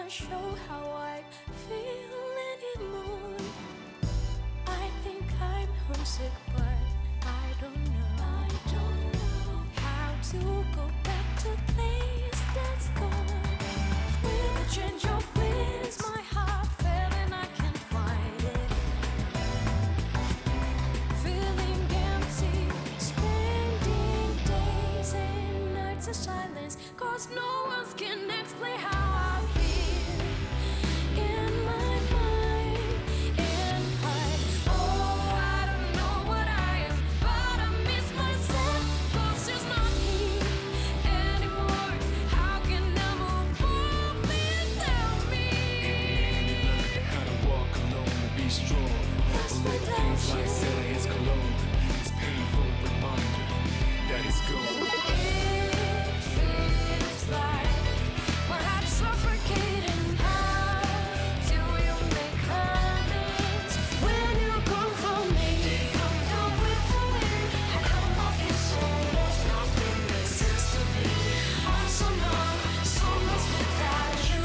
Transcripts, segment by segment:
show how I feel anymore. I think I'm homesick, but I don't know. How to go back to a place that's gone. With a change of winds, my heart fell and I can't find it. Feeling empty, spending days and nights in silence, 'cause no one can explain how I feel in my mind. And I don't know what I am, but I miss myself, 'cause it's not here anymore. How can I move on without me? How to walk alone and be strong. Lost Little without things like you. silly as cologne. It's painful reminder that it's gone. It feels like my heart's suffocating. How do you make amends when you come from me? Come down with the wind. I come off your soul. There's nothing makes sense to me. I'm so numb, so lost without you.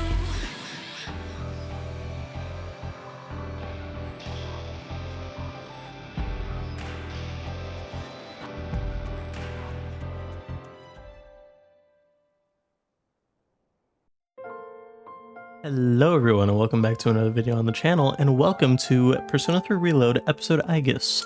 Hello everyone and welcome back to another video on the channel, and welcome to Persona 3 Reload episode Aigis.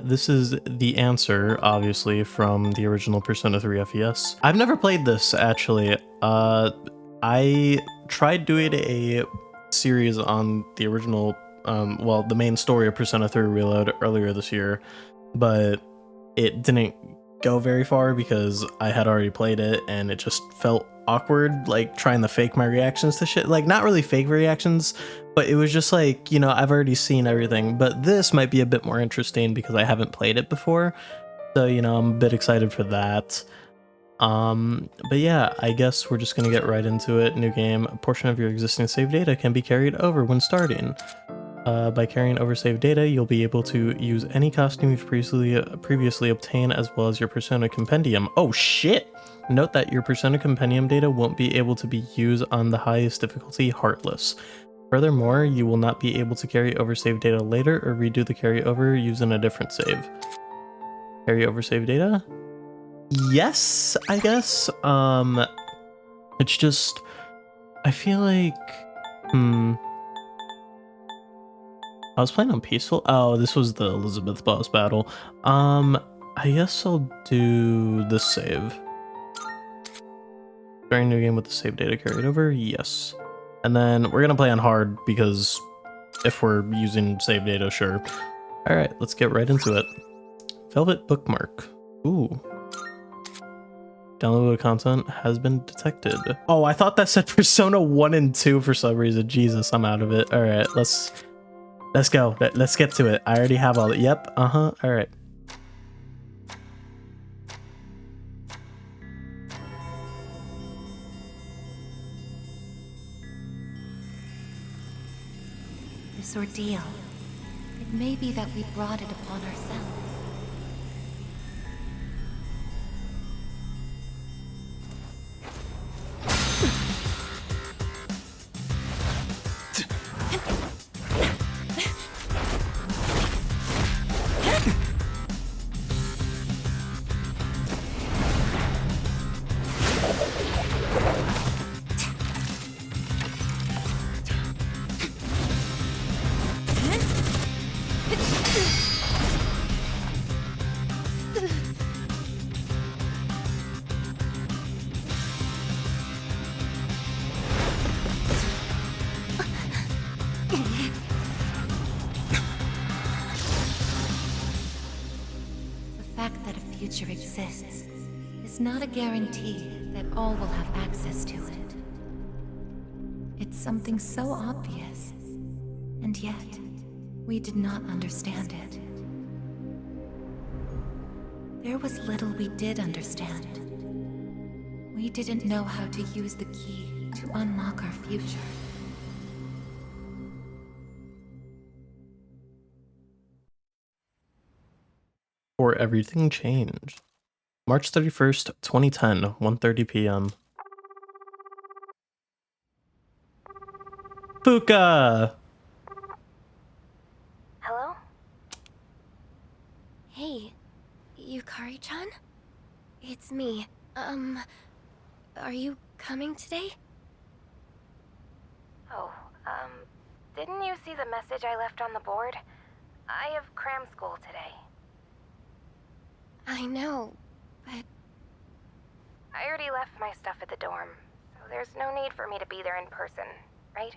This is the answer, obviously, from the original Persona 3 FES. I've never played this, actually. I tried doing a series on the original, well, the main story of Persona 3 Reload earlier this year, but it didn't go very far because I had already played it and it just felt awkward, like trying to fake my reactions to shit. Like, not really fake reactions, but it was just like, you know, I've already seen everything. But this might be a bit more interesting because I haven't played it before, so, you know, I'm a bit excited for that. But yeah, I guess we're just gonna get right into it. New game. A portion of your existing save data can be carried over when starting. By carrying over save data, you'll be able to use any costume you've previously obtained, as well as your Persona Compendium. Oh shit! Note that your Persona Compendium data won't be able to be used on the highest difficulty, Heartless. Furthermore, you will not be able to carry over save data later or redo the carryover using a different save. Carry over save data? Yes, I guess. It's just, I feel like, I was playing on peaceful. Oh, this was the Elizabeth boss battle. I guess I'll do this save. Starting new game with the save data carried over. Yes. And then we're gonna play on hard because if we're using save data, sure. All right, let's get right into it. Velvet bookmark. Ooh. Downloaded content has been detected. Oh, I thought that said Persona 1 and 2 for some reason. Jesus, I'm out of it. All right, let's go. Let's get to it. I already have all the. Yep. All right. This ordeal. It may be that we brought it upon ourselves. The fact that a future exists is not a guarantee that all will have access to it. It's something so obvious, and yet we did not understand it. There was little we did understand. We didn't know how to use the key to unlock our future. Before everything changed. March 31st, 2010, 1:30 p.m. Puka! Hello? Hey, Yukari-chan? It's me. Are you coming today? Oh, didn't you see the message I left on the board? I have cram school today. I know, but... I already left my stuff at the dorm, so there's no need for me to be there in person, right?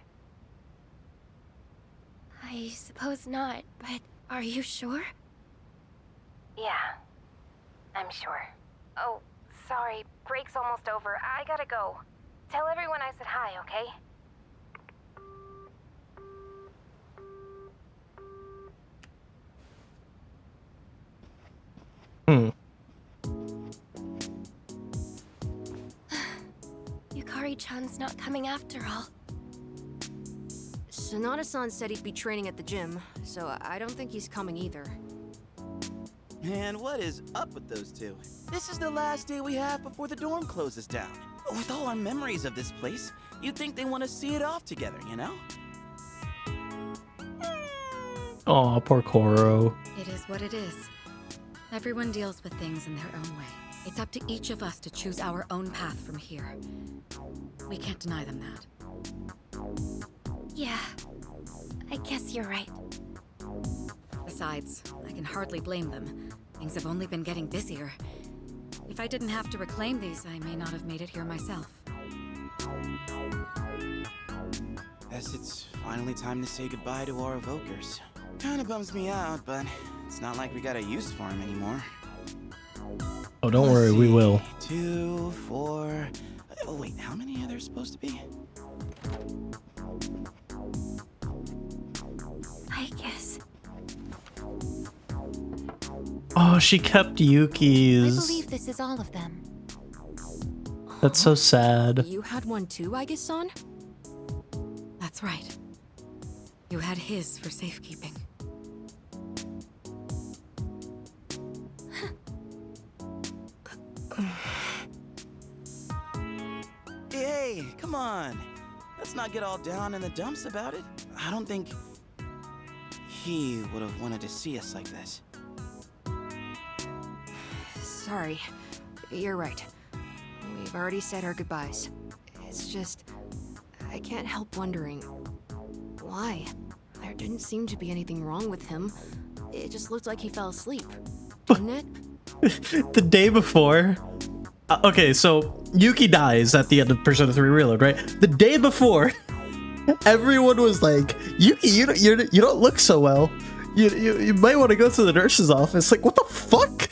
I suppose not, but are you sure? Yeah, I'm sure. Oh, sorry, break's almost over. I gotta go. Tell everyone I said hi, okay? Yukari-chan's not coming after all. Sonata-san said he'd be training at the gym, so I don't think he's coming either. Man, what is up with those two? This is the last day we have before the dorm closes down. With all our memories of this place, you'd think they want to see it off together, you know? Aw, poor Koro. It is what it is. Everyone deals with things in their own way. It's up to each of us to choose our own path from here. We can't deny them that. Yeah, I guess you're right. Besides, I can hardly blame them. Things have only been getting busier. If I didn't have to reclaim these, I may not have made it here myself. Guess it's finally time to say goodbye to our evokers. Kinda bums me out, but it's not like we got a use for them anymore. Oh, don't worry, we will. 2, 4... Oh wait, how many are there supposed to be? I guess. Oh, she kept I Yuki's. believe this is all of them. That's so sad. You had one too, Aigis-san? That's right. You had his for safekeeping. Hey, come on. Let's not get all down in the dumps about it. I don't think he would have wanted to see us like this. Sorry. You're right. We've already said our goodbyes. It's just... I can't help wondering... why? There didn't seem to be anything wrong with him. It just looked like he fell asleep. Didn't it? The day before. Okay, so Yuki dies at the end of Persona 3 Reload, right? The day before, everyone was like, Yuki, you don't look so well. You might want to go to the nurse's office. Like, what the fuck?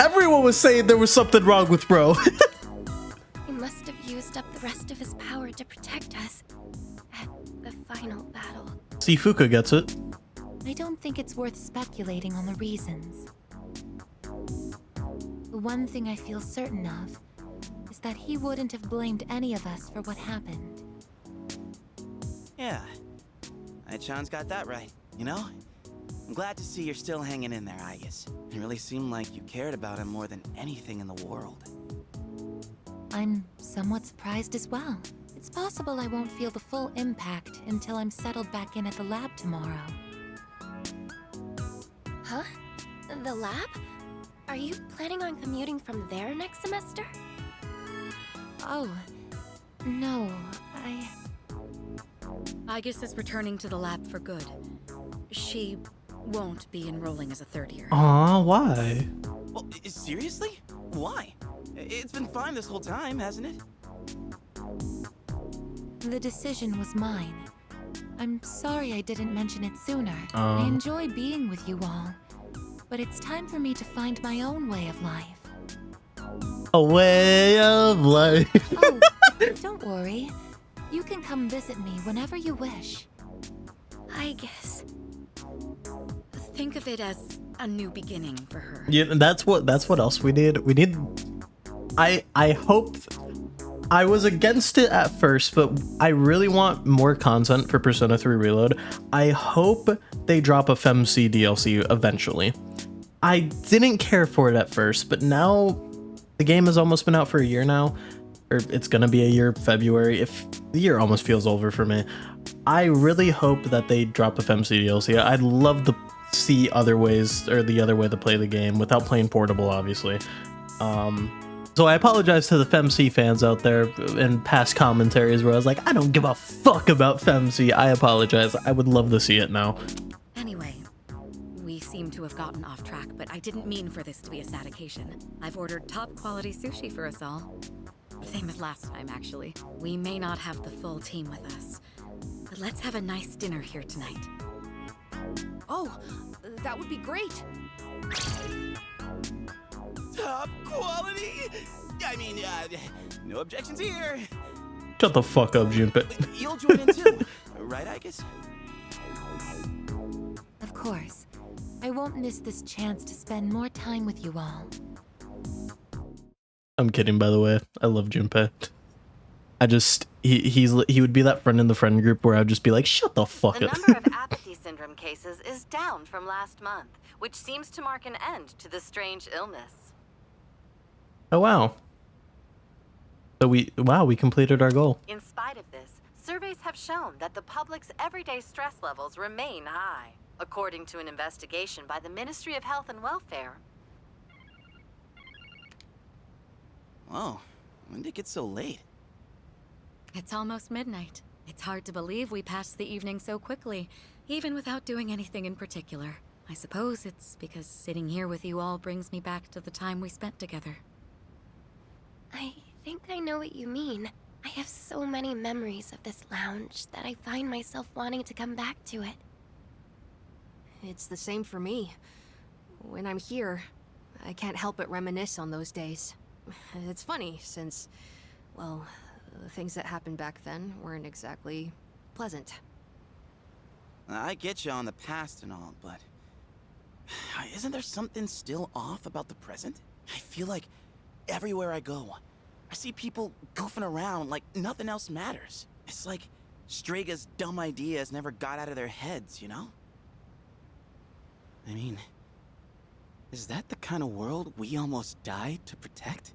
Everyone was saying there was something wrong with bro. He must have used up the rest of his power to protect us at the final battle. See, Fuka gets it. I don't think it's worth speculating on the reasons. The one thing I feel certain of is that he wouldn't have blamed any of us for what happened. Yeah. Ai-chan's got that right, you know? I'm glad to see you're still hanging in there, Aigis. It really seemed like you cared about him more than anything in the world. I'm somewhat surprised as well. It's possible I won't feel the full impact until I'm settled back in at the lab tomorrow. Huh? The lab? Are you planning on commuting from there next semester? Oh, no, Aigis is returning to the lab for good. She won't be enrolling as a third year. Aw, why? Well, seriously? Why? It's been fine this whole time, hasn't it? The decision was mine. I'm sorry I didn't mention it sooner. I enjoy being with you all, but it's time for me to find my own way of life. A way of life. Oh, don't worry. You can come visit me whenever you wish. I guess. Think of it as a new beginning for her. Yeah, that's what else we need. We need. I hope. I was against it at first, but I really want more content for Persona 3 Reload. I hope they drop a FemC DLC eventually. I didn't care for it at first, but now the game has almost been out for a year now. or it's gonna be a year, February. If the year almost feels over for me, I really hope that they drop a FemC DLC. I'd love to see other ways, or the other way to play the game without playing portable, obviously. So I apologize to the FemC fans out there in past commentaries where I was like, I don't give a fuck about FemC. I apologize. I would love to see it now. Anyway, we seem to have gotten off track, but I didn't mean for this to be a sad occasion. I've ordered top quality sushi for us all. Same as last time, actually. We may not have the full team with us, but let's have a nice dinner here tonight. Oh, that would be great. Top quality? I mean, no objections here. Shut the fuck up, Junpei. You'll join in too, right, Aigis? Of course. I won't miss this chance to spend more time with you all. I'm kidding, by the way. I love Junpei. I just, he would be that friend in the friend group where I'd just be like, shut the fuck The up. number of apathy syndrome cases is down from last month, which seems to mark an end to the strange illness. Oh, wow. So we completed our goal. In spite of this, surveys have shown that the public's everyday stress levels remain high, according to an investigation by the Ministry of Health and Welfare. Whoa, when did it get so late? It's almost midnight. It's hard to believe we passed the evening so quickly, even without doing anything in particular. I suppose it's because sitting here with you all brings me back to the time we spent together. I think I know what you mean. I have so many memories of this lounge that I find myself wanting to come back to it. It's the same for me. When I'm here, I can't help but reminisce on those days. It's funny, since, well, the things that happened back then weren't exactly pleasant. I get you on the past and all, but isn't there something still off about the present? I feel like everywhere I go, I see people goofing around like nothing else matters. It's like Straga's dumb ideas never got out of their heads, you know? I mean, is that the kind of world we almost died to protect?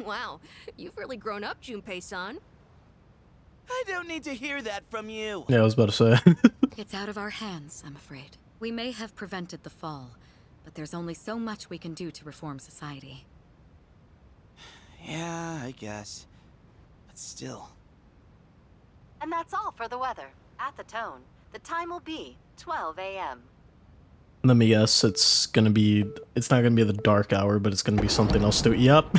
Wow, you've really grown up, Junpei-san. I don't need to hear that from you. Yeah, I was about to say. It's out of our hands, I'm afraid. We may have prevented the fall, but there's only so much we can do to reform society. Yeah, I guess. But still. And that's all for the weather. At the tone, the time will be 12 a.m. Let me guess, it's not gonna be the dark hour, but it's gonna be something else to Yup.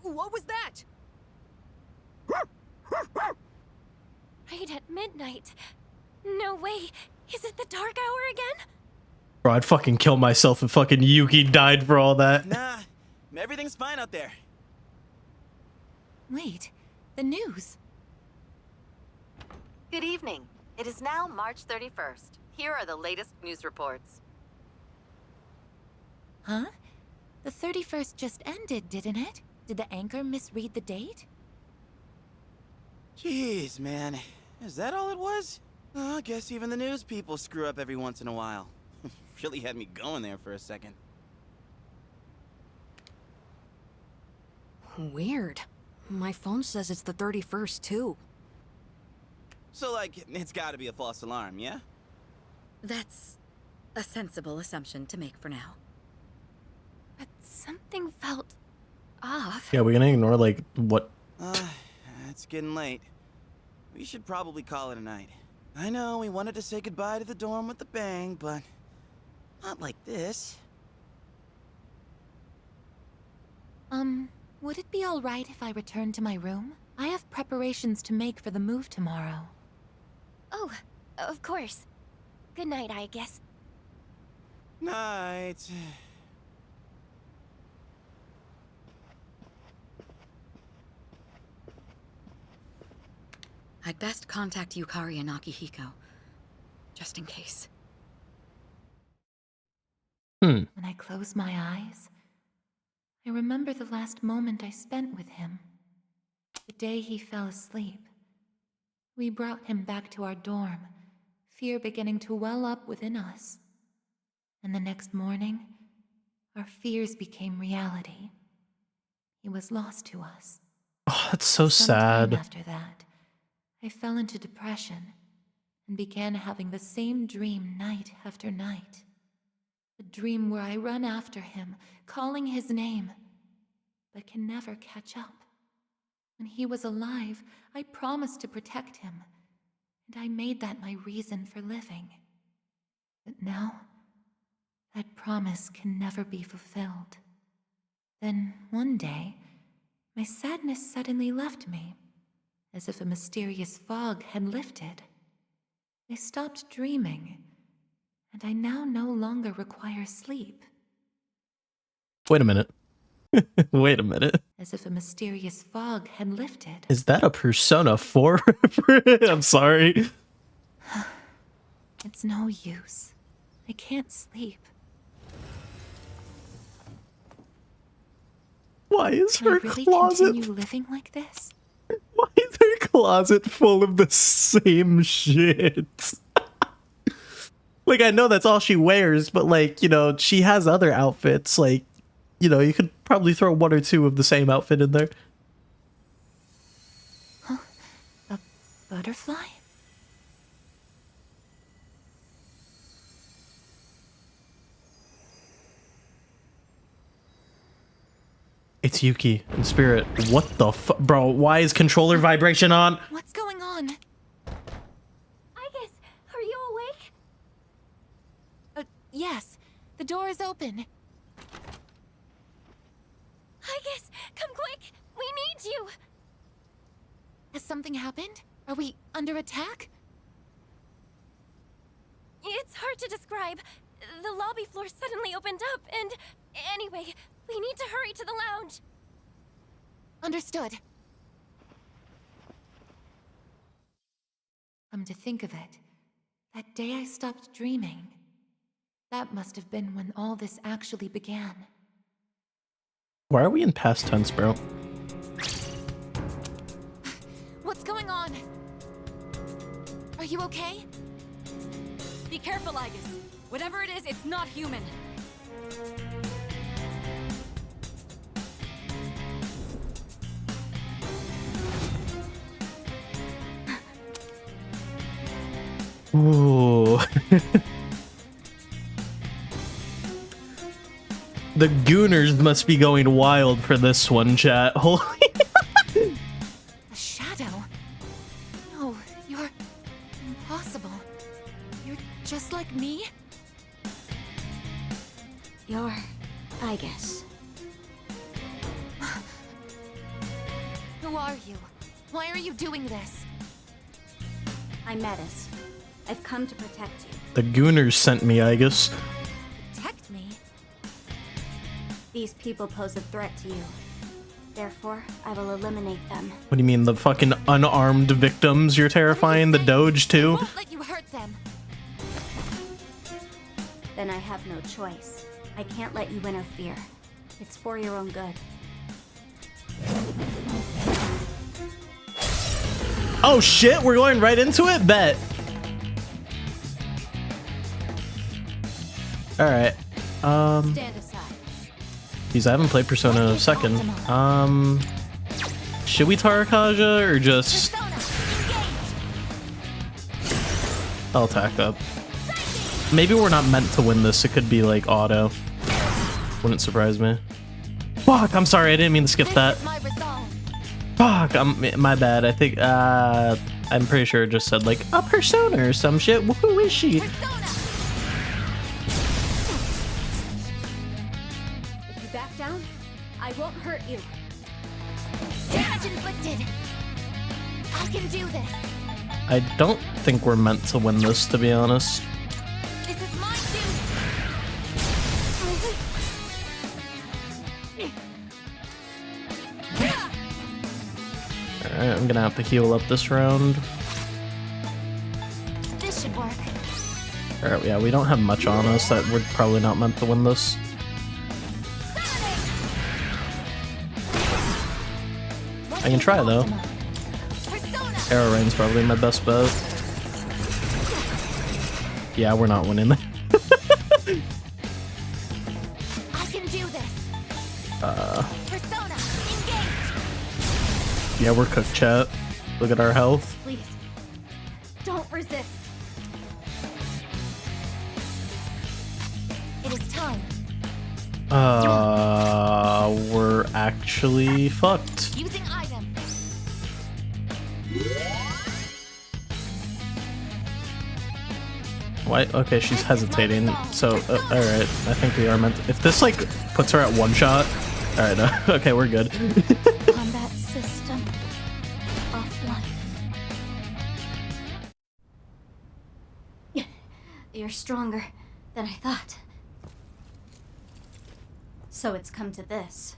What was that? Right at midnight. No way. Is it the dark hour again? Bro, I'd fucking kill myself if fucking Yuki died for all that. Nah, everything's fine out there. Wait, the news. Good evening. It is now March 31st. Here are the latest news reports. Huh? The 31st just ended, didn't it? Did the anchor misread the date? Jeez, man. Is that all it was? Oh, I guess even the news people screw up every once in a while. Really had me going there for a second. Weird. My phone says it's the 31st, too. So, like, it's gotta be a false alarm, yeah? That's a sensible assumption to make for now. But something felt off. Yeah, we're gonna ignore, like, what... It's getting late. We should probably call it a night. I know we wanted to say goodbye to the dorm with a bang, but not like this. Would it be alright if I returned to my room? I have preparations to make for the move tomorrow. Oh, of course. Good night, I guess. Night. I'd best contact Yukari and Akihiko, just in case. When I close my eyes, I remember the last moment I spent with him. The day he fell asleep. We brought him back to our dorm, fear beginning to well up within us. And the next morning, our fears became reality. he was lost to us. Oh, that's so Sometime sad. after that, I fell into depression and began having the same dream night after night. A dream where I run after him, calling his name, but can never catch up. When he was alive, I promised to protect him, and I made that my reason for living. But now, that promise can never be fulfilled. Then, one day, my sadness suddenly left me, as if a mysterious fog had lifted. I stopped dreaming, and I now no longer require sleep. Wait a minute. Wait a minute. As if a mysterious fog had lifted. Is that a Persona 4? I'm sorry. It's no use. I can't sleep. Why is Can I her really closet? continue living like this? Why is her closet full of the same shit? Like, I know that's all she wears, but like, you know, she has other outfits. Like, you know, you could probably throw one or two of the same outfit in there. Huh? A butterfly? It's Yuki in spirit. What the bro, why is controller vibration on? What's going on? Aigis, are you awake? Yes. The door is open. Aigis, come quick! We need you! Has something happened? Are we under attack? It's hard to describe. The lobby floor suddenly opened up, and anyway, we need to hurry to the lounge. Understood. Come to think of it, that day I stopped dreaming, that must have been when all this actually began. Why are we in past tense, bro? What's going on? Are you okay? Be careful, Aigis. Whatever it is, it's not human. Ooh. The Gooners must be going wild for this one, chat. Holy. A shadow? No, you're impossible. You're just like me? You're Aigis. Who are you? Why are you doing this? I'm Metis. I've come to protect you. The Gooners sent me, Aigis. Protect me? These people pose a threat to you. Therefore, I will eliminate them. What do you mean, the fucking unarmed victims you're terrifying? The Doge, I too? won't let you hurt them. Then I have no choice. I can't let you interfere. It's for your own good. Oh shit, we're going right into it? Bet. Alright. Stand aside. Geez, I haven't played Persona in a second. Should we Tarakaja or just... I'll attack up. Maybe we're not meant to win this. It could be like auto. Wouldn't surprise me. Fuck, I'm sorry. I didn't mean to skip that. My resolve. Fuck, my bad. I think, I'm pretty sure it just said like a Persona or some shit. Who is she? If you back down, I won't hurt you. Damage inflicted. I can do this. I don't think we're meant to win this, to be honest. This is my Alright, I'm gonna have to heal up this round. This should work. Alright, yeah, we don't have much on us. That we're probably not meant to win this. I can try though. Arrow Rain's probably my best bet. Yeah, we're not winning that. I can do this. Persona Yeah, we're cooked, chat. Look at our health. Please, don't resist. It is time. We're actually fucked. Using item. Why? Okay, she's hesitating. So, all right. I think we are meant to, if this like puts her at one shot. All right, no. Okay, we're good. Combat system offline. You're stronger than I thought. So it's come to this.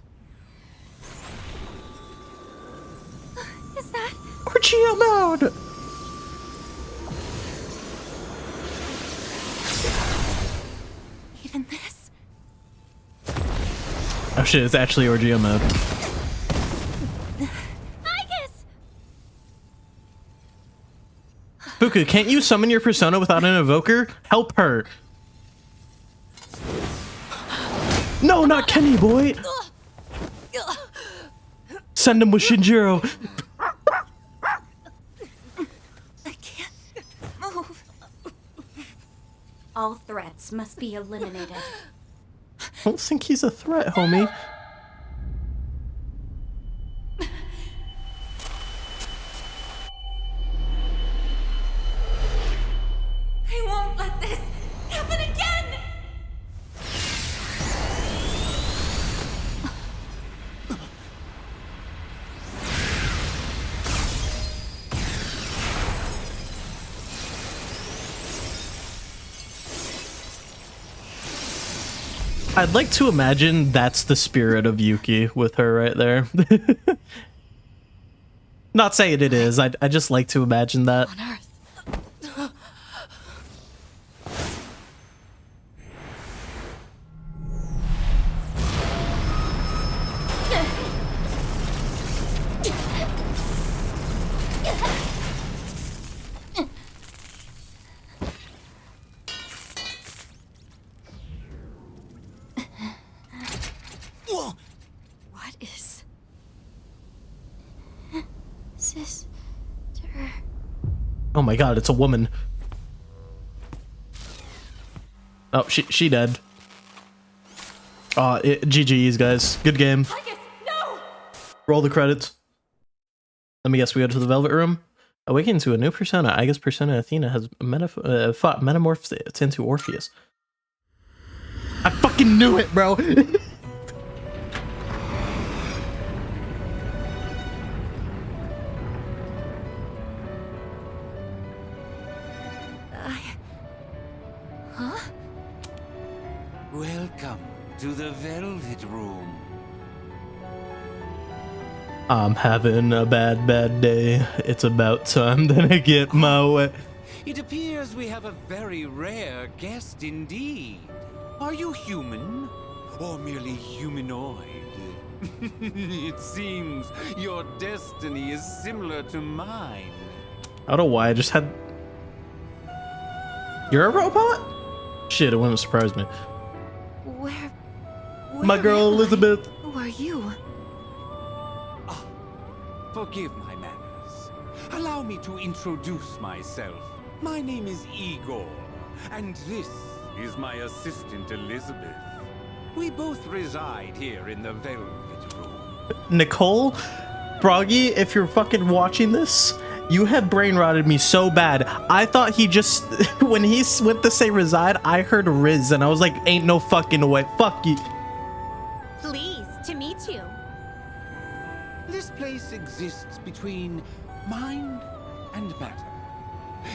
Is that? Orgia mode. Even this? Oh shit! It's actually Orgia mode. Aigis! Fuku, can't you summon your persona without an evoker? Help her. No, not Kenny, boy. Send him with Shinjiro. I can't move. All threats must be eliminated. I don't think he's a threat, homie. I won't let this happen again! I'd like to imagine that's the spirit of Yuki with her right there. Not saying it is. I just like to imagine that. On Earth. Whoa! What is... Sister... Oh my god, it's a woman. Oh, she dead. GG's, guys. Good game. Aigis, no! Roll the credits. Let me guess, we go to the Velvet Room. Awakened to a new persona, Aigis persona Athena has metamorphed into Orpheus. I fucking knew it, bro! Huh? Welcome to the Velvet Room. I'm having a bad day. It's about time that I get my way. It appears we have a very rare guest indeed. Are you human? Or merely humanoid? It seems your destiny is similar to mine. I don't know why, I just had... You're a robot? Shit, it wouldn't surprise me. Where My girl am I? Elizabeth. Who are you? Forgive my manners. Allow me to introduce myself. My name is Igor, and this is my assistant Elizabeth. We both reside here in the Velvet Room. Nicole, Froggy, if you're fucking watching this, you have brain rotted me so bad. I thought he just, when he went to say reside, I heard Riz, and I was like, ain't no fucking way. Fuck you. Pleased to meet you. This place exists between mind and matter.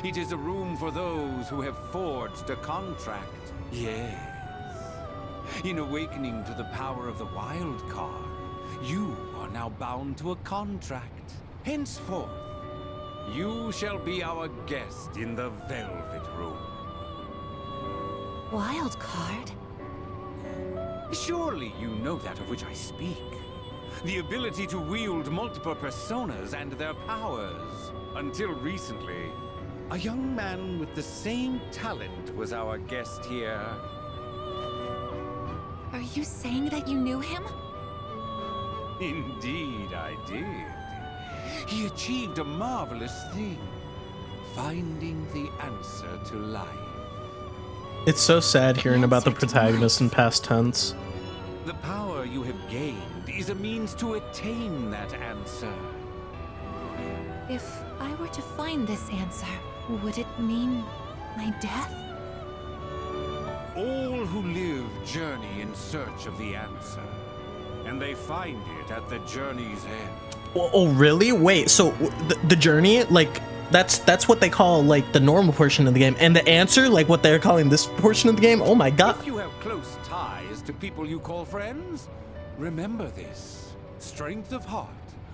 It is a room for those who have forged a contract. Yes. In awakening to the power of the wild card, you are now bound to a contract. Henceforth, you shall be our guest in the Velvet Room. Wild card? Surely you know that of which I speak. The ability to wield multiple personas and their powers. Until recently, a young man with the same talent was our guest here. Are you saying that you knew him? Indeed, I did. he achieved a marvelous thing. Finding the answer to life. It's so sad hearing about the Answer to protagonist in past tense. The power you have gained is a means to attain that answer. If I were to find this answer, would it mean my death? All who live journey in search of the answer, and they find it at the journey's end. Oh, really? Wait, so the journey, like, that's what they call, like, the normal portion of the game, and the answer, like, what they're calling this portion of the game? Oh my god. If you have close ties to people you call friends, remember this. Strength of heart,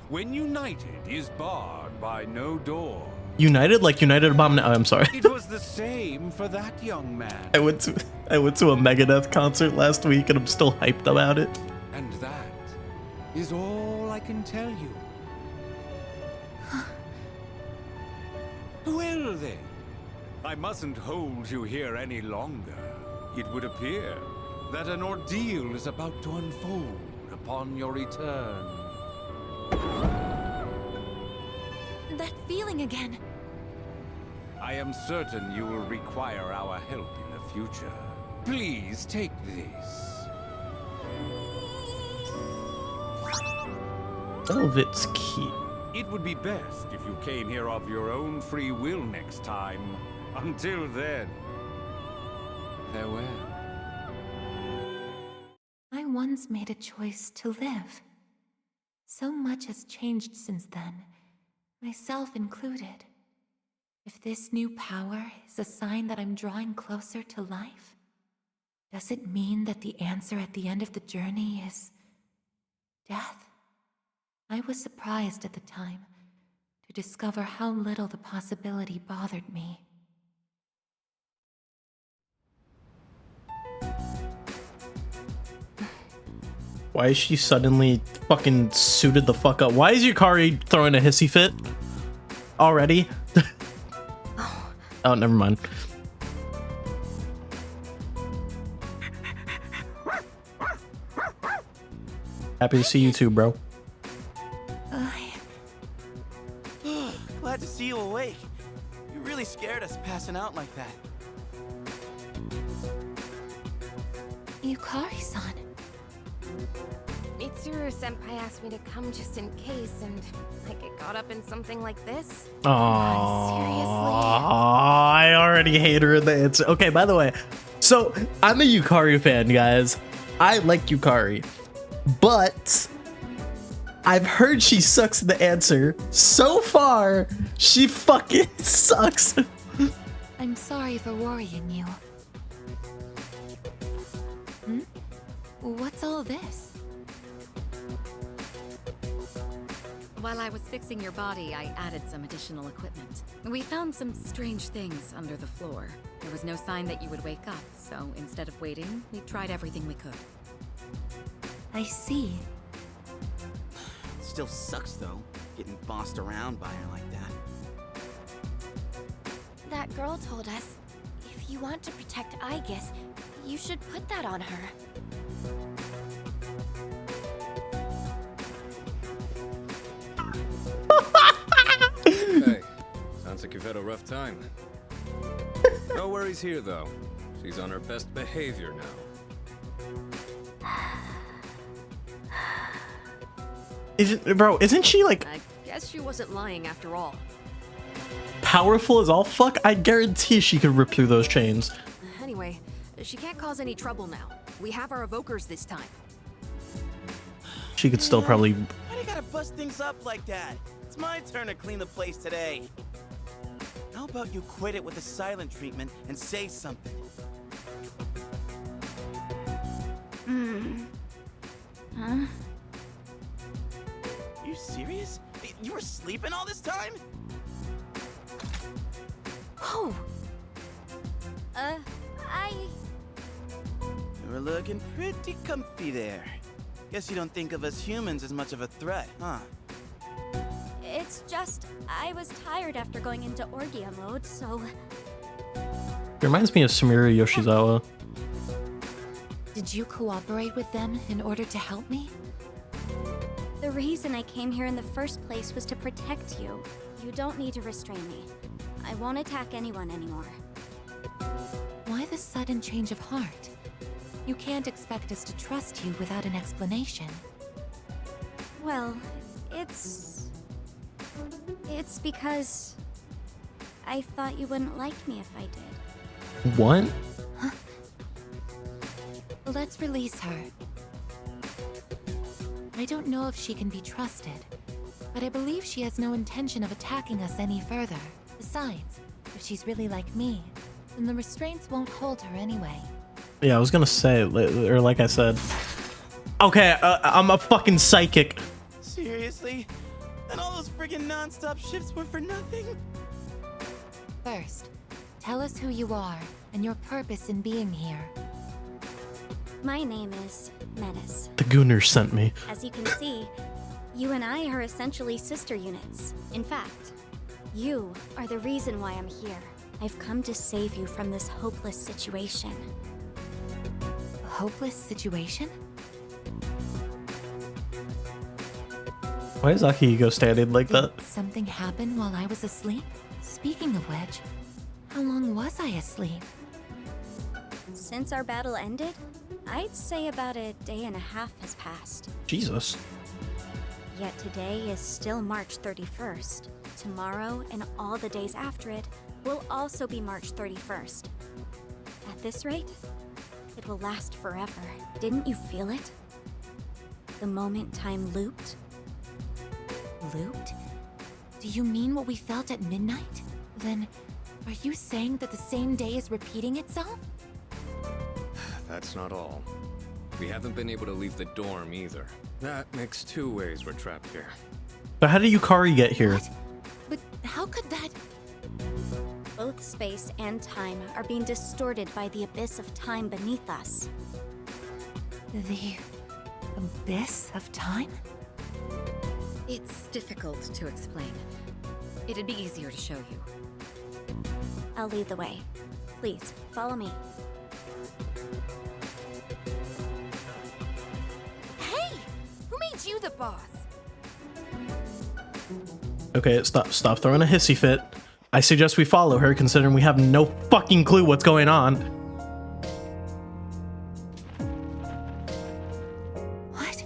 when united, is barred by no door. United? Like United Abomination? Oh, I'm sorry. It was the same for that young man. I went to a Megadeth concert last week and I'm still hyped about it. And that is all I can tell you. Well then, I mustn't hold you here any longer. It would appear that an ordeal is about to unfold upon your return. That feeling again. I am certain you will require our help in the future. Please take this. Velvet's key. It would be best if you came here of your own free will next time. Until then, farewell. I once made a choice to live. So much has changed since then, myself included. If this new power is a sign that I'm drawing closer to life, does it mean that the answer at the end of the journey is death? I was surprised at the time to discover how little the possibility bothered me. Why is she suddenly fucking suited the fuck up? Why is Yukari throwing a hissy fit already? Oh, never mind. Happy to see you too, bro. Glad to see you awake. You really scared us passing out like that. Yukari-san. Mitsuru-senpai asked me to come just in case, and I get caught up in something like this. Oh, I already hate her in the answer. Okay, by the way, so I'm a Yukari fan, guys. I like Yukari, but I've heard she sucks in the answer. So far, she fucking sucks. I'm sorry for worrying you. What's all this? While I was fixing your body, I added some additional equipment. We found some strange things under the floor. There was no sign that you would wake up, so instead of waiting, we tried everything we could. I see. Still sucks though, getting bossed around by her like that. That girl told us, if you want to protect Aigis, you should put that on her. Hey, sounds like you've had a rough time. No worries here, though. She's on her best behavior now. Isn't she like I guess she wasn't lying after all. powerful as all fuck? I guarantee she could rip through those chains. Anyway, she can't cause any trouble now. We have our evokers this time. She could still probably. Why do you gotta bust things up like that? It's my turn to clean the place today. How about you quit it with the silent treatment and say something? Huh? You serious? You were sleeping all this time? Oh! You were looking pretty comfy there. Guess you don't think of us humans as much of a threat, huh? It's just, I was tired after going into Orgia mode, so... It reminds me of Samira Yoshizawa. Did you cooperate with them in order to help me? The reason I came here in the first place was to protect you. You don't need to restrain me. I won't attack anyone anymore. Why the sudden change of heart? You can't expect us to trust you without an explanation. Well, it's because I thought you wouldn't like me if I did. What? Let's release her. I don't know if she can be trusted, but I believe she has no intention of attacking us any further. Besides, if she's really like me, then the restraints won't hold her anyway. Yeah, I was gonna say, or like I said. Okay, I'm a fucking psychic. Seriously? And all those friggin' non-stop shifts were for nothing? First, tell us who you are and your purpose in being here. My name is Menace. The Gooner sent me. As you can see, you and I are essentially sister units. In fact, you are the reason why I'm here. I've come to save you from this hopeless situation. A hopeless situation? Why is Akihiko standing like that? Did something happen while I was asleep? Speaking of which, how long was I asleep? Since our battle ended, I'd say about a day and a half has passed. Jesus. Yet today is still March 31st. Tomorrow and all the days after it will also be March 31st. At this rate, it will last forever. Didn't you feel it? The moment time looped? Looped? Do you mean what we felt at midnight? Then, are you saying that the same day is repeating itself? That's not all. We haven't been able to leave the dorm either. That makes 2 ways we're trapped here. But how did Yukari get here? What? But how could that... Both space and time are being distorted by the abyss of time beneath us. The... abyss of time? It's difficult to explain. It'd be easier to show you. I'll lead the way. Please, follow me. Hey! Who made you the boss? Okay, stop throwing a hissy fit. I suggest we follow her, considering we have no fucking clue what's going on. What?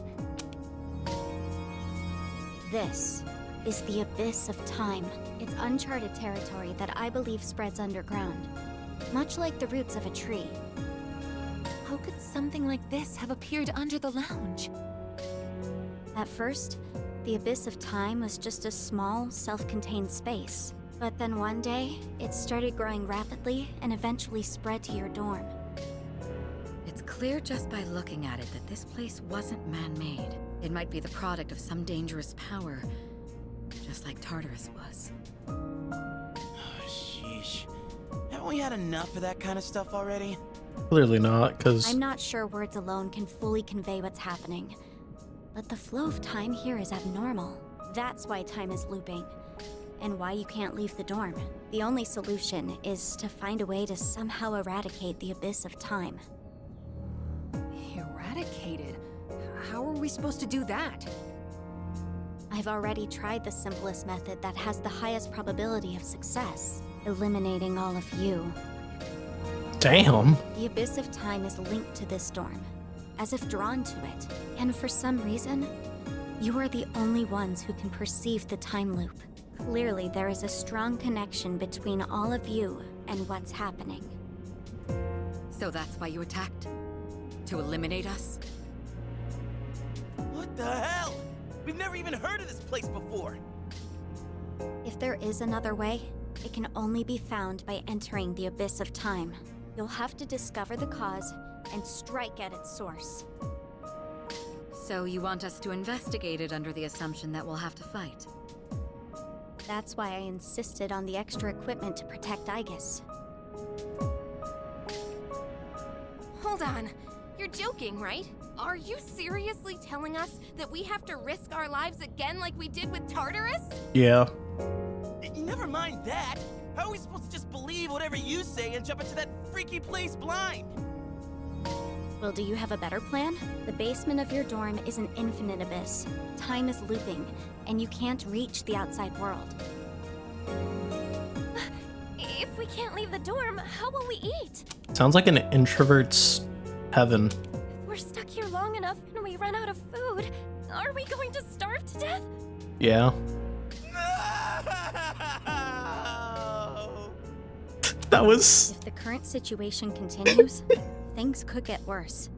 This is the abyss of time. It's uncharted territory that I believe spreads underground, much like the roots of a tree. How could something like this have appeared under the lounge? At first, the abyss of time was just a small, self-contained space. But then one day, it started growing rapidly and eventually spread to your dorm. It's clear just by looking at it that this place wasn't man-made. It might be the product of some dangerous power, just like Tartarus was. Sheesh. Haven't we had enough of that kind of stuff already? Clearly not, because... I'm not sure words alone can fully convey what's happening. But the flow of time here is abnormal. That's why time is looping. And why you can't leave the dorm. The only solution is to find a way to somehow eradicate the abyss of time. Eradicated? How are we supposed to do that? I've already tried the simplest method that has the highest probability of success. Eliminating all of you. Damn. The abyss of time is linked to this dorm, as if drawn to it. And for some reason, you are the only ones who can perceive the time loop. Clearly, there is a strong connection between all of you and what's happening. So that's why you attacked? To eliminate us? What the hell? We've never even heard of this place before. If there is another way, it can only be found by entering the abyss of time. You'll have to discover the cause and strike at its source. So you want us to investigate it under the assumption that we'll have to fight? That's why I insisted on the extra equipment to protect Aigis. Hold on. You're joking, right? Are you seriously telling us that we have to risk our lives again like we did with Tartarus? Yeah. Never mind that. How are we supposed to just believe whatever you say and jump into that freaky place blind? Well, do you have a better plan? The basement of your dorm is an infinite abyss. Time is looping, and you can't reach the outside world. If we can't leave the dorm, how will we eat? Sounds like an introvert's heaven. If we're stuck here long enough and we run out of food, are we going to starve to death? Yeah. That was... If the current situation continues, things could get worse.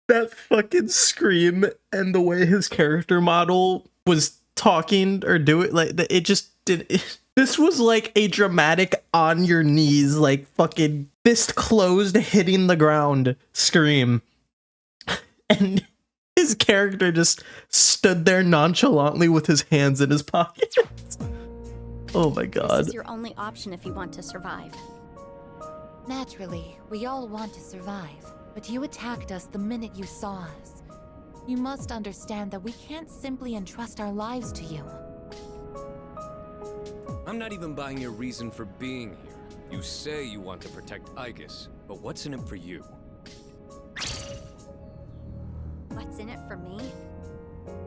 That fucking scream and the way his character model was talking or doing, like, it just did. This was like a dramatic on your knees, like fucking fist closed, hitting the ground scream. And his character just stood there nonchalantly with his hands in his pockets. Oh my god. This is your only option if you want to survive. Naturally, we all want to survive, but you attacked us the minute you saw us. You must understand that we can't simply entrust our lives to you. I'm not even buying your reason for being here. You say you want to protect Aigis, but what's in it for you? What's in it for me?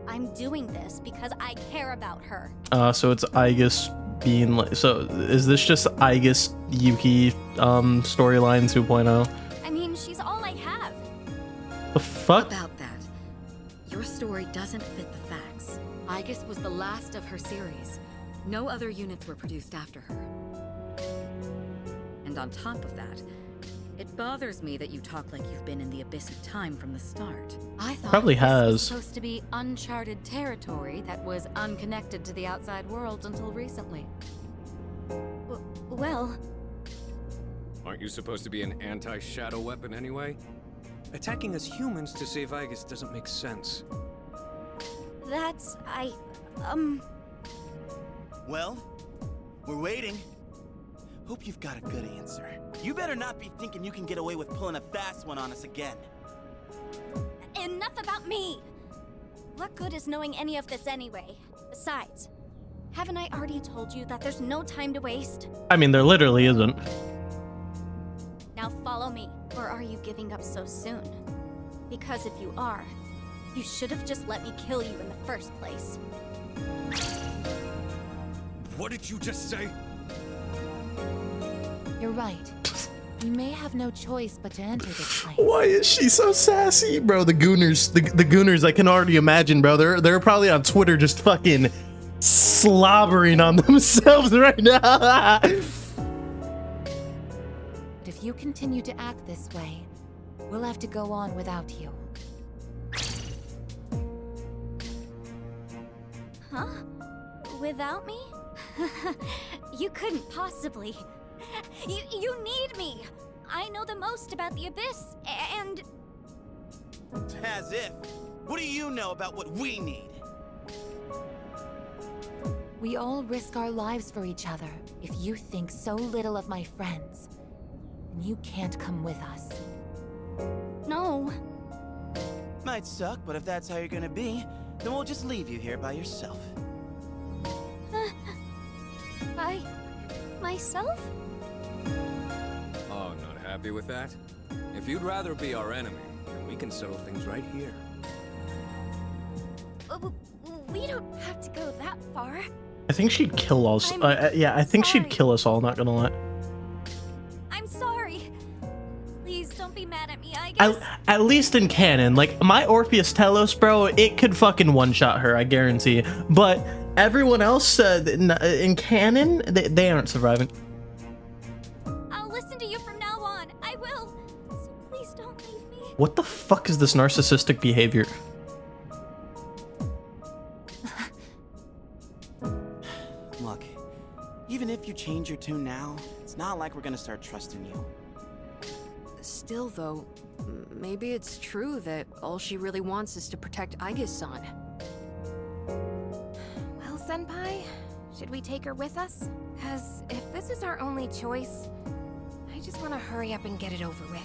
I'm doing this because I care about her. So it's Aigis being like, so is this just Aigis Yuki storyline 2.0? I mean, she's all I have. The fuck? About that, your story doesn't fit the facts. Aigis was the last of her series. No other units were produced after her. And on top of that, it bothers me that you talk like you've been in the abyss of time from the start. I thought Probably this has. was supposed to be uncharted territory that was unconnected to the outside world until recently. Well, Aren't you supposed to be an anti-shadow weapon anyway? Attacking us humans to save Aigis doesn't make sense. that's... Well, we're waiting. Hope you've got a good answer. You better not be thinking you can get away with pulling a fast one on us again. Enough about me! What good is knowing any of this anyway? Besides, haven't I already told you that there's no time to waste? I mean, there literally isn't. Now follow me. Or are you giving up so soon? Because if you are, you should have just let me kill you in the first place. What did you just say? You're right. We may have no choice but to enter this place. Why is she so sassy? Bro, the Gooners, the Gooners, I can already imagine, bro. They're probably on Twitter just fucking slobbering on themselves right now. But if you continue to act this way, we'll have to go on without you. Huh? Without me? You couldn't possibly. You need me. I know the most about the Abyss, and... As if. What do you know about what we need? We all risk our lives for each other. If you think so little of my friends, then you can't come with us. No. Might suck, but if that's how you're gonna be, then we'll just leave you here by yourself. By... myself? Oh, not happy with that? If you'd rather be our enemy, then we can settle things right here. We don't have to go that far. I think she'd kill us. Yeah, I think she'd kill us all, not gonna lie. I'm sorry. Please don't be mad at me, I guess. At least in canon, like my Orpheus Telos, bro, it could fucking one-shot her, I guarantee. But everyone else in canon, they aren't surviving. I'll listen to you from now on. I will. So please don't leave me. What the fuck is this narcissistic behavior? Look, even if you change your tune now, it's not like we're gonna start trusting you. Still, though, maybe it's true that all she really wants is to protect Aigis-san. Well, Senpai, should we take her with us? Because if this is our only choice, I just want to hurry up and get it over with.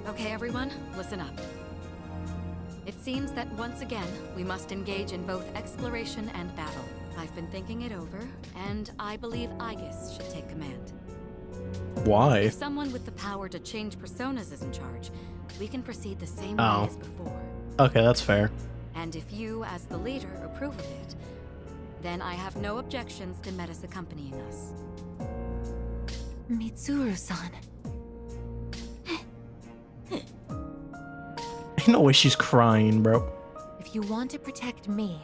Okay, everyone, listen up. It seems that once again, we must engage in both exploration and battle. I've been thinking it over, and I believe Aigis should take command. Why? If someone with the power to change personas is in charge, we can proceed the same Oh. way as before. Okay, that's fair. And if you, as the leader, approve of it, then I have no objections to Metis accompanying us. Mitsuru-san. Ain't no way she's crying, bro. If you want to protect me,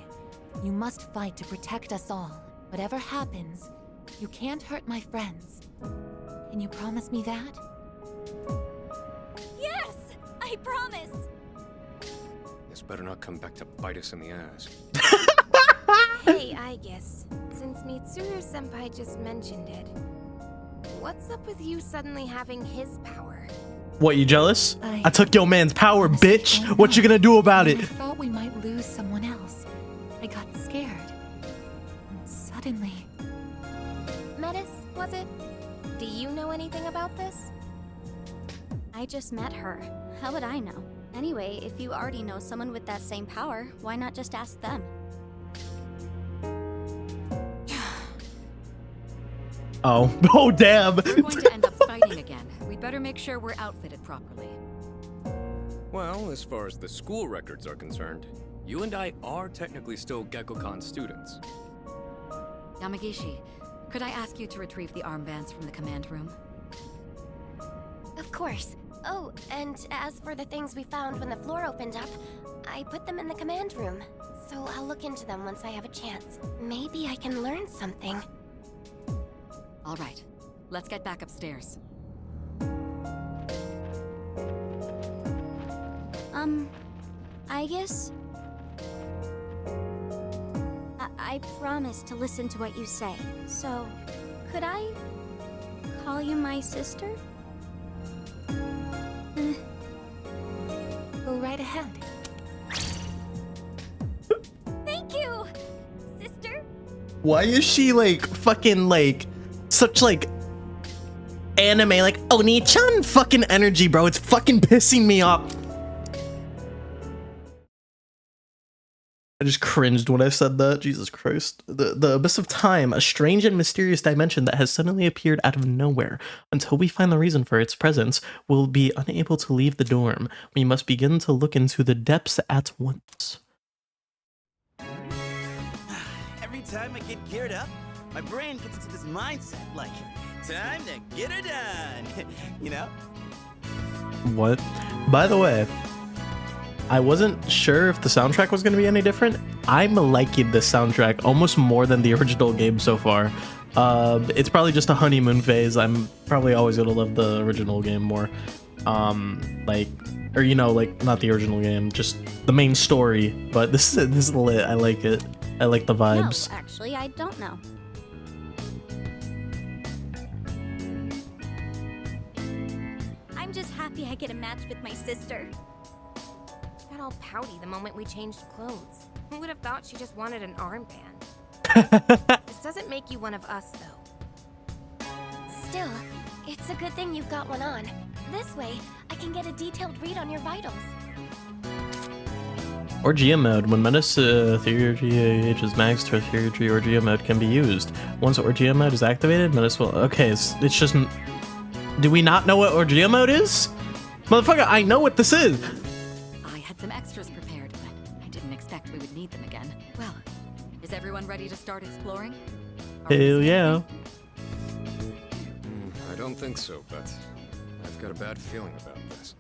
you must fight to protect us all. Whatever happens, you can't hurt my friends. Can you promise me that? Yes! I promise! This better not come back to bite us in the ass. Hey, Aigis. Since Mitsuru-senpai just mentioned it, what's up with you suddenly having his power? What, you jealous? I took your man's power, honestly bitch. don't What know. you gonna do about When it? I thought we might lose someone else. I got scared. And suddenly... Metis, was it? Do you know anything about this? I just met her. How would I know? Anyway, if you already know someone with that same power, why not just ask them? Oh. Oh, damn. We're going to end up fighting again. We'd better make sure we're outfitted properly. Well, as far as the school records are concerned, you and I are technically still Gekkokan students. Yamagishi, could I ask you to retrieve the armbands from the command room? Of course. Oh, and as for the things we found when the floor opened up, I put them in the command room. So I'll look into them once I have a chance. Maybe I can learn something. All right, let's get back upstairs. Aigis? I promise to listen to what you say. So, could I call you my sister? Go right ahead. Thank you, sister. Why is she like fucking like such like anime like Oni-chan fucking energy, bro? It's fucking pissing me off. I just cringed when I said that. Jesus Christ. The abyss of time, a strange and mysterious dimension that has suddenly appeared out of nowhere. Until we find the reason for its presence, we'll be unable to leave the dorm. We must begin to look into the depths at once. Every time I get geared up, my brain gets into this mindset like, time to get her done. You know? What? By the way, I wasn't sure if the soundtrack was going to be any different. I'm liking this soundtrack almost more than the original game so far. It's probably just a honeymoon phase. I'm probably always going to love the original game more. Like, not the original game, just the main story. But this is lit. I like it. I like the vibes. No, actually, I don't know. I'm just happy I get a match with my sister. Got all pouty the moment we changed clothes. Who would have thought she just wanted an armband? This doesn't make you one of us, though. Still, it's a good thing you've got one on. This way, I can get a detailed read on your vitals. Orgia mode. When Metis theurgy ages max, theurgy Orgia mode can be used. Once Orgia mode is activated, Metis will... Okay, it's just... Do we not know what Orgia mode is? Motherfucker, I know what this is! I had some extras prepared, but I didn't expect we would need them again. Well, is everyone ready to start exploring? Hell yeah. I don't think so, but I've got a bad feeling about this.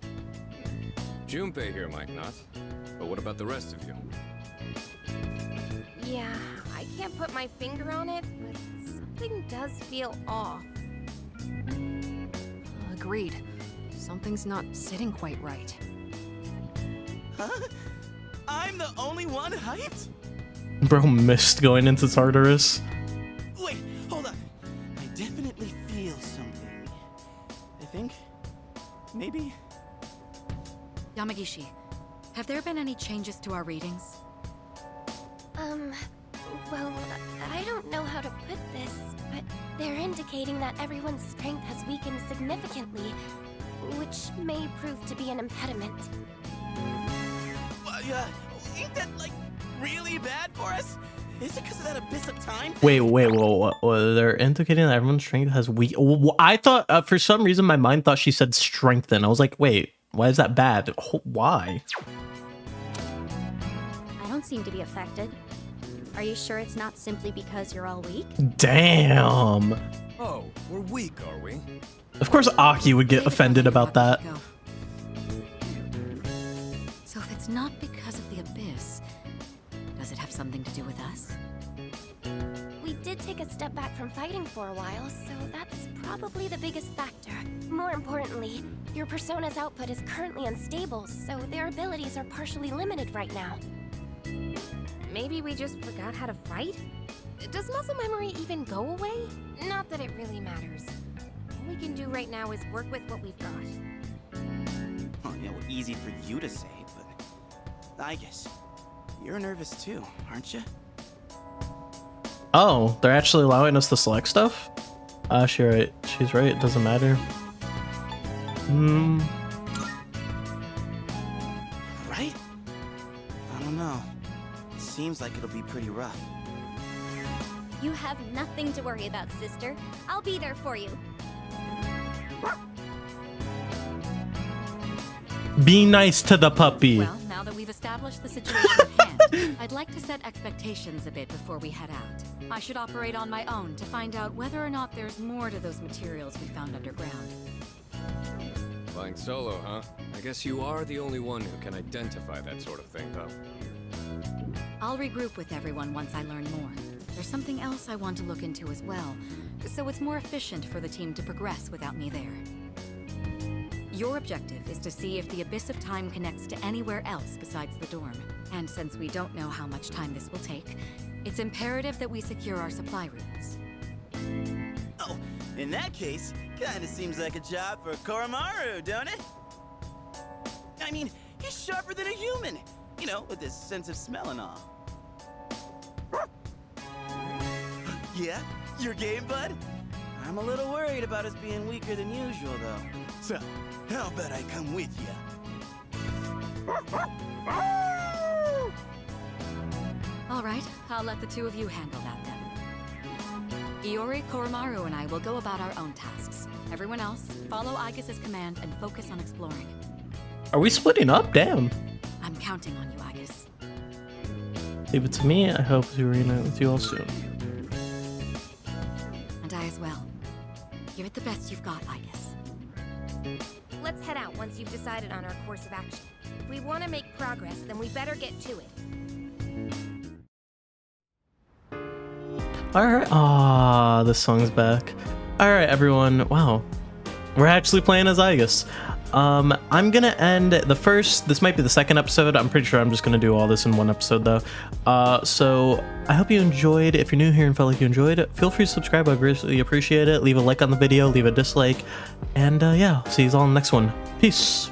Junpei here might not, but what about the rest of you? Yeah, I can't put my finger on it, but something does feel off. Agreed. Something's not sitting quite right. Huh? I'm the only one hyped? Bro missed going into Tartarus. Wait, hold on. I definitely feel something. I think... maybe... Yamagishi, have there been any changes to our readings? Well, I don't know how to put this, but they're indicating that everyone's strength has weakened significantly, which may prove to be an impediment. Ain't that, like, really bad for us? Is it because of that abyss of time? Wait, what? They're indicating that everyone's strength has weak. I thought for some reason my mind thought she said strengthen. I was like, wait, why is that bad? Why? I don't seem to be affected. Are you sure it's not simply because you're all weak? Damn. Oh, we're weak, are we? Of course, Aki would get offended about that. So if it's not because of the abyss, does it have something to do with us? We did take a step back from fighting for a while, so that's probably the biggest factor. More importantly, your persona's output is currently unstable, so their abilities are partially limited right now. Maybe we just forgot how to fight? Does muscle memory even go away? Not that it really matters. All we can do right now is work with what we've got. Oh, yeah, well, easy for you to say, but Aigis, you're nervous too, aren't you? Oh, they're actually allowing us to select stuff? She's right. She's right. It doesn't matter. Right? I don't know. Seems like it'll be pretty rough. You have nothing to worry about, sister. I'll be there for you. Be nice to the puppy. Well, now that we've established the situation at hand, I'd like to set expectations a bit before we head out. I should operate on my own to find out whether or not there's more to those materials we found underground. Flying solo, huh? I guess you are the only one who can identify that sort of thing, though. I'll regroup with everyone once I learn more. There's something else I want to look into as well, so it's more efficient for the team to progress without me there. Your objective is to see if the Abyss of Time connects to anywhere else besides the dorm. And since we don't know how much time this will take, it's imperative that we secure our supply routes. Oh, in that case, kinda seems like a job for Koromaru, don't it? I mean, he's sharper than a human. You know, with his sense of smell and all. Yeah? Your game, bud? I'm a little worried about us being weaker than usual, though. So, how about I come with you? All right, I'll let the two of you handle that then. Iori, Koromaru, and I will go about our own tasks. Everyone else, follow Aigis' command and focus on exploring. Are we splitting up? Damn. I'm counting on you, Aigis. Leave it to me. I hope to reunite with you all soon. And I as well. Give it the best you've got, Aigis. Let's head out once you've decided on our course of action. If we want to make progress, then we better get to it. Alright. Ah, this song's back. Alright, everyone. Wow. We're actually playing as Aigis. I'm gonna end this might be the second episode. I'm pretty sure I'm just gonna do all this in one episode though. So I hope you enjoyed. If you're new here and felt like you enjoyed it, feel free to subscribe. I greatly appreciate it. Leave a like on the video, leave a dislike, and yeah, see you all in the next one. Peace.